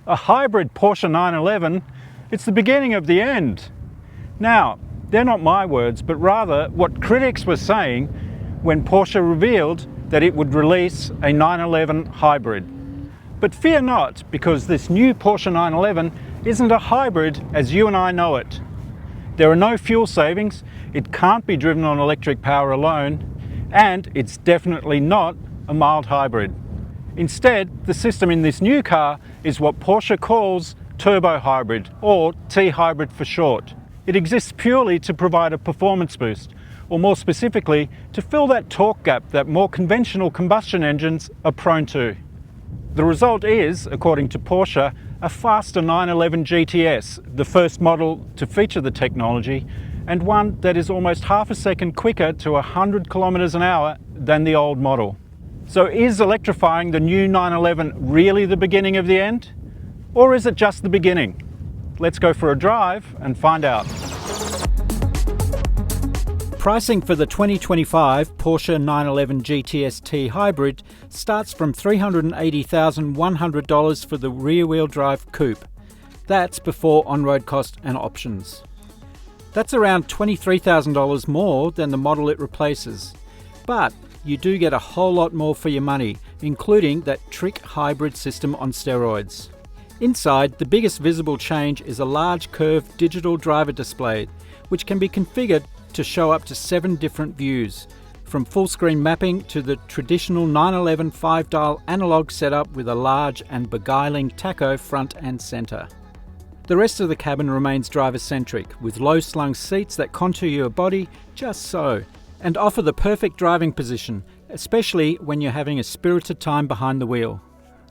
a hybrid Porsche 911, it's the beginning of the end. Now, they're not my words, but rather what critics were saying when Porsche revealed that it would release a 911 hybrid. But fear not, because this new Porsche 911 isn't a hybrid as you and I know it. There are no fuel savings, it can't be driven on electric power alone, and it's definitely not a mild hybrid. Instead, the system in this new car is what Porsche calls turbo hybrid, or T-hybrid for short. It exists purely to provide a performance boost, or more specifically, to fill that torque gap that more conventional combustion engines are prone to. The result is, according to Porsche, a faster 911 GTS, the first model to feature the technology, and one that is almost half a second quicker to 100 kilometers an hour than the old model. So is electrifying the new 911 really the beginning of the end? Or is it just the beginning? Let's go for a drive and find out. Pricing for the 2025 Porsche 911 GTS T Hybrid starts from $380,100 for the rear-wheel drive coupe. That's before on-road cost and options. That's around $23,000 more than the model it replaces. But you do get a whole lot more for your money, including that trick hybrid system on steroids. Inside, the biggest visible change is a large curved digital driver display, which can be configured to show up to 7 different views, from full screen mapping to the traditional 911 5-dial analog setup with a large and beguiling tacho front and centre. The rest of the cabin remains driver-centric, with low-slung seats that contour your body just so, and offer the perfect driving position, especially when you're having a spirited time behind the wheel.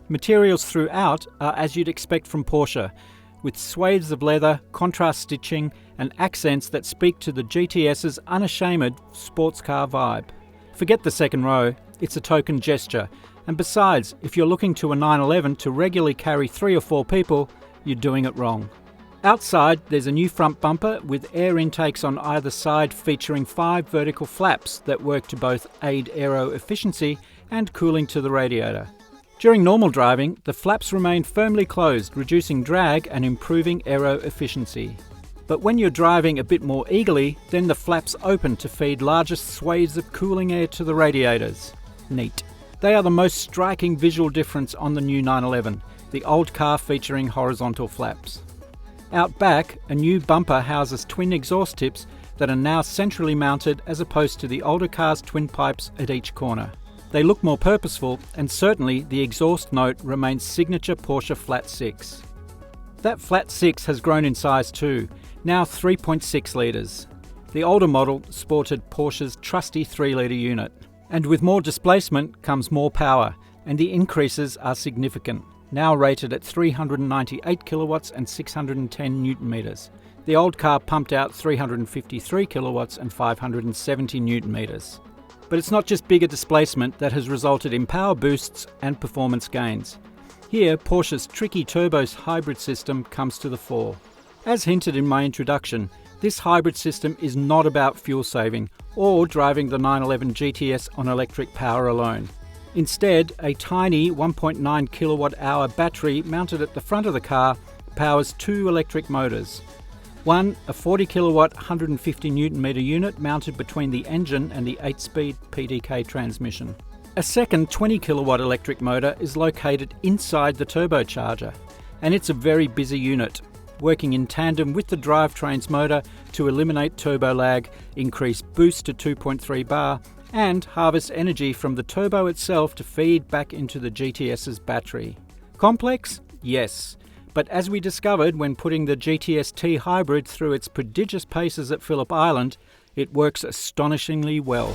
Materials throughout are as you'd expect from Porsche, with swathes of leather, contrast stitching, and accents that speak to the GTS's unashamed sports car vibe. Forget the second row, it's a token gesture, and besides, if you're looking to a 911 to regularly carry 3 or 4 people, you're doing it wrong. Outside, there's a new front bumper with air intakes on either side featuring 5 vertical flaps that work to both aid aero efficiency and cooling to the radiator. During normal driving, the flaps remain firmly closed, reducing drag and improving aero efficiency. But when you're driving a bit more eagerly, then the flaps open to feed larger swathes of cooling air to the radiators. Neat. They are the most striking visual difference on the new 911, the old car featuring horizontal flaps. Out back, a new bumper houses twin exhaust tips that are now centrally mounted as opposed to the older car's twin pipes at each corner. They look more purposeful, and certainly the exhaust note remains signature Porsche Flat 6. That Flat 6 has grown in size too, now 3.6 litres. The older model sported Porsche's trusty 3-litre unit. And with more displacement comes more power, and the increases are significant, now rated at 398 kilowatts and 610 newton meters. The old car pumped out 353 kilowatts and 570 newton meters. But it's not just bigger displacement that has resulted in power boosts and performance gains. Here, Porsche's tricky turbos hybrid system comes to the fore. As hinted in my introduction, this hybrid system is not about fuel saving or driving the 911 GTS on electric power alone. Instead, a tiny 1.9 kilowatt-hour battery mounted at the front of the car powers 2 electric motors. One, a 40 kilowatt 150 newton meter unit mounted between the engine and the 8-speed PDK transmission. A second 20 kilowatt electric motor is located inside the turbocharger, and it's a very busy unit, working in tandem with the drivetrain's motor to eliminate turbo lag, increase boost to 2.3 bar, and harvest energy from the turbo itself to feed back into the GTS's battery. Complex? Yes. But as we discovered when putting the GTS T Hybrid through its prodigious paces at Phillip Island, it works astonishingly well.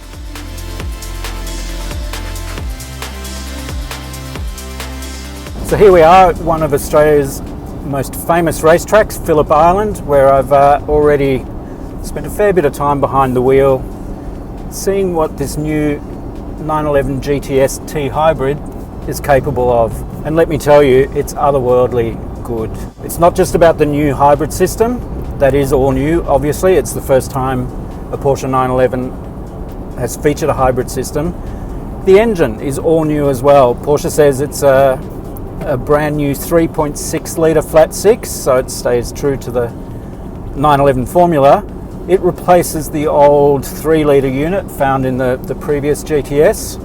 So here we are at one of Australia's most famous racetracks, Phillip Island, where I've already spent a fair bit of time behind the wheel, seeing what this new 911 GTS T Hybrid is capable of. And let me tell you, it's otherworldly good. It's not just about the new hybrid system, that is all new, obviously. It's the first time a Porsche 911 has featured a hybrid system. The engine is all new as well. Porsche says it's a a brand new 3.6 litre flat six, so it stays true to the 911 formula. It replaces the old 3 litre unit found in the previous GTS,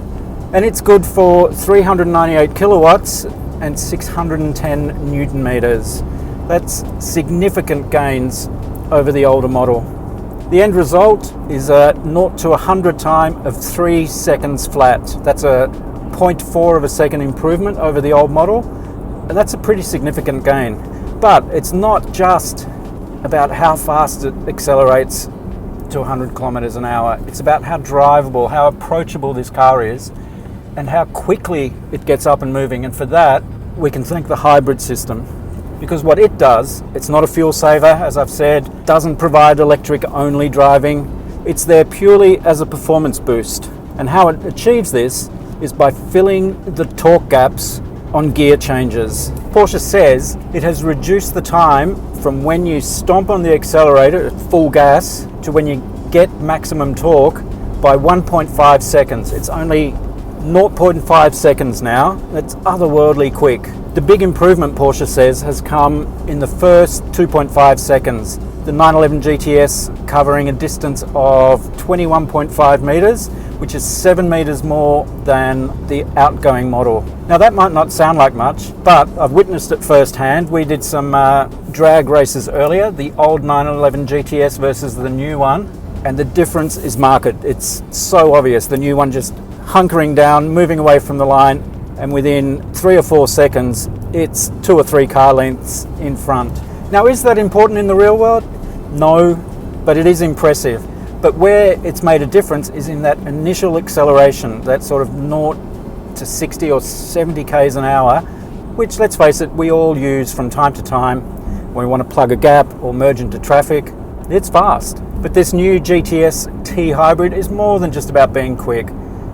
and it's good for 398 kilowatts and 610 newton meters. That's significant gains over the older model. The end result is a 0 to 100 time of 3 seconds flat. That's a 0.4 of a second improvement over the old model, and that's a pretty significant gain. But it's not just about how fast it accelerates to 100 kilometers an hour. It's about how drivable, how approachable this car is, and how quickly it gets up and moving. And for that, we can thank the hybrid system. Because what it does, it's not a fuel saver, as I've said, doesn't provide electric only driving. It's there purely as a performance boost. And how it achieves this is by filling the torque gaps on gear changes. Porsche says it has reduced the time from when you stomp on the accelerator at full gas to when you get maximum torque by 1.5 seconds. It's only 0.5 seconds now. That's otherworldly quick. The big improvement, Porsche says, has come in the first 2.5 seconds. The 911 GTS covering a distance of 21.5 meters, which is 7 meters more than the outgoing model. Now that might not sound like much, but I've witnessed it firsthand. We did some drag races earlier, the old 911 GTS versus the new one, and the difference is marked. It's so obvious. The new one just hunkering down, moving away from the line, and within 3 or 4 seconds, it's 2 or 3 car lengths in front. Now, is that important in the real world? No, but it is impressive. But where it's made a difference is in that initial acceleration, that sort of 0 to 60 or 70 k's an hour, which, let's face it, we all use from time to time when we want to plug a gap or merge into traffic. It's fast. But this new GTS T Hybrid is more than just about being quick.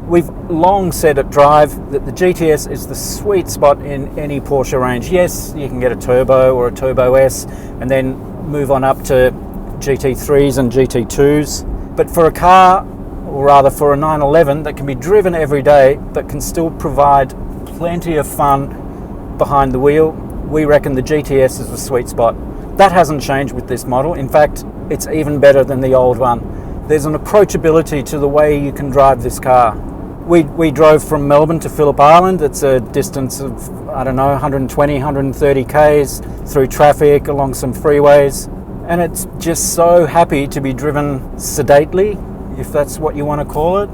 We've long said at Drive that the GTS is the sweet spot in any Porsche range. Yes, you can get a Turbo or a Turbo S and then move on up to GT3s and GT2s. But for a car, or rather for a 911 that can be driven every day but can still provide plenty of fun behind the wheel, we reckon the GTS is the sweet spot. That hasn't changed with this model. In fact, it's even better than the old one. There's an approachability to the way you can drive this car. We drove from Melbourne to Phillip Island. It's a distance of, 120, 130 k's through traffic, along some freeways. And it's just so happy to be driven sedately, if that's what you want to call it.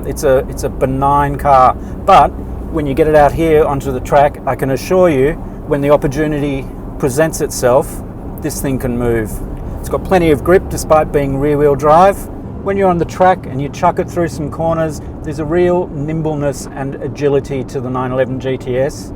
It's a benign car. But when you get it out here onto the track, I can assure you, when the opportunity presents itself, this thing can move. It's got plenty of grip despite being rear-wheel drive. When you're on the track and you chuck it through some corners, there's a real nimbleness and agility to the 911 GTS.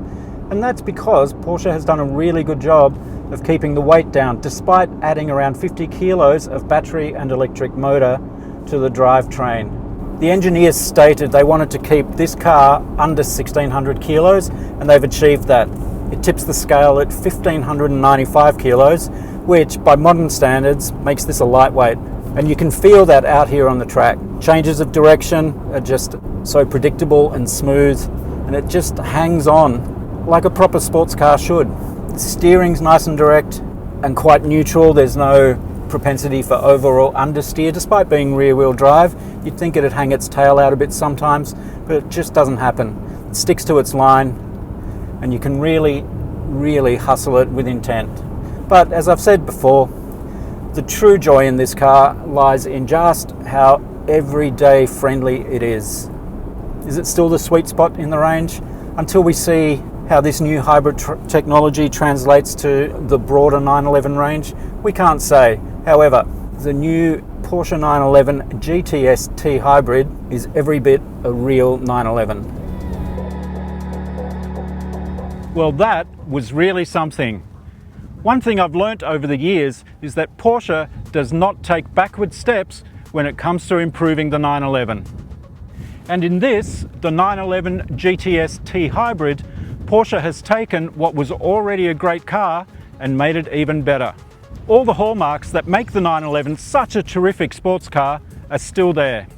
And that's because Porsche has done a really good job of keeping the weight down, despite adding around 50 kilos of battery and electric motor to the drivetrain. The engineers stated they wanted to keep this car under 1,600 kilos, and they've achieved that. It tips the scale at 1,595 kilos, which by modern standards makes this a lightweight. And you can feel that out here on the track. Changes of direction are just so predictable and smooth, and it just hangs on like a proper sports car should. The steering's nice and direct and quite neutral. There's no propensity for over or understeer, despite being rear-wheel drive. You'd think it'd hang its tail out a bit sometimes, but it just doesn't happen. It sticks to its line, and you can really, really hustle it with intent. But as I've said before, the true joy in this car lies in just how everyday friendly it is. Is it still the sweet spot in the range? Until we see how this new hybrid technology translates to the broader 911 range, we can't say. However, the new Porsche 911 GTS T Hybrid is every bit a real 911. Well, that was really something. One thing I've learnt over the years is that Porsche does not take backward steps when it comes to improving the 911. And in this, the 911 GTS T Hybrid, Porsche has taken what was already a great car and made it even better. All the hallmarks that make the 911 such a terrific sports car are still there.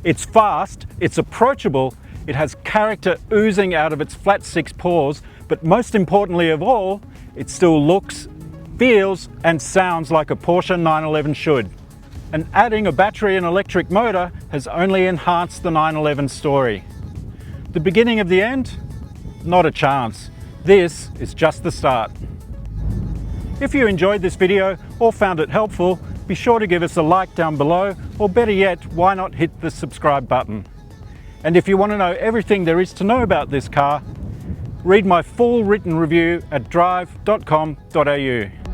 It's fast, it's approachable, it has character oozing out of its flat six pores But most importantly of all, it still looks, feels and sounds like a Porsche 911 should. And adding a battery and electric motor has only enhanced the 911 story. The beginning of the end? Not a chance. This is just the start. If you enjoyed this video or found it helpful, be sure to give us a like down below, or better yet, why not hit the subscribe button? And if you want to know everything there is to know about this car, read my full written review at Drive.com.au.